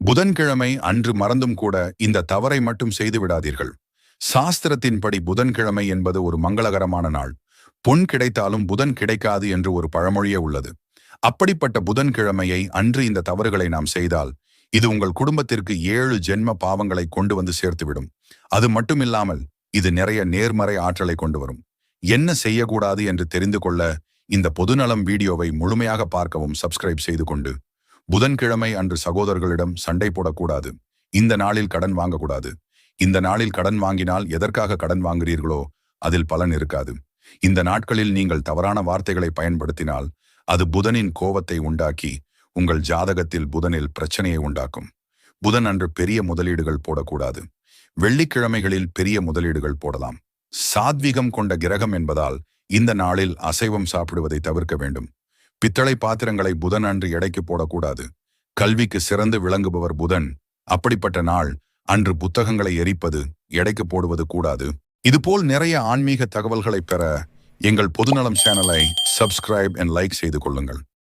புதன்கிழமை அன்று மறந்தும் கூட இந்த தவறை மட்டும் செய்து விடாதீர்கள். சாஸ்திரத்தின்படி புதன்கிழமை என்பது ஒரு மங்களகரமான நாள். பொன் கிடைத்தாலும் புதன் கிடைக்காது என்று ஒரு பழமொழியே உள்ளது. அப்படிப்பட்ட புதன்கிழமையை அன்று இந்த தவறுகளை நாம் செய்தால் இது உங்கள் குடும்பத்திற்கு 7 ஜென்ம பாவங்களை கொண்டு வந்து சேர்த்துவிடும். அது மட்டுமில்லாமல் இது நிறைய நேர்மறை ஆற்றலை கொண்டு வரும். என்ன செய்யக்கூடாது என்று தெரிந்து கொள்ள இந்த பொதுநலம் வீடியோவை முழுமையாக பார்க்கவும் சப்ஸ்கிரைப் செய்து கொண்டு. புதன்கிழமை அன்று சகோதரர்களிடம் சண்டை போடக்கூடாது. இந்த நாளில் கடன் வாங்கக்கூடாது. இந்த நாளில் கடன் வாங்கினால் எதற்காக கடன் வாங்குகிறீர்களோ அதில் பலன் இருக்காது. இந்த நாட்களில் நீங்கள் தவறான வார்த்தைகளை பயன்படுத்தினால் அது புதனின் கோபத்தை உண்டாக்கி உங்கள் ஜாதகத்தில் புதனில் பிரச்சனையை உண்டாக்கும். புதன் அன்று பெரிய முதலீடுகள் போடக்கூடாது. வெள்ளிக்கிழமைகளில் பெரிய முதலீடுகள் போடலாம். சாத்விகம் கொண்ட கிரகம் என்பதால் இந்த நாளில் அசைவம் சாப்பிடுவதை தவிர்க்க வேண்டும். பித்தளை பாத்திரங்களை புதன் அன்று எடைக்கு போடக்கூடாது. கல்விக்கு சிறந்து விளங்குபவர் புதன். அப்படிப்பட்ட நாள் அன்று புத்தகங்களை எரிப்பது, எடைக்கு போடுவது கூடாது. இதுபோல் நிறைய ஆன்மீக தகவல்களை பெற எங்கள் பொதுநலம் சேனலை சப்ஸ்கிரைப் அண்ட் லைக் செய்து கொள்ளுங்கள்.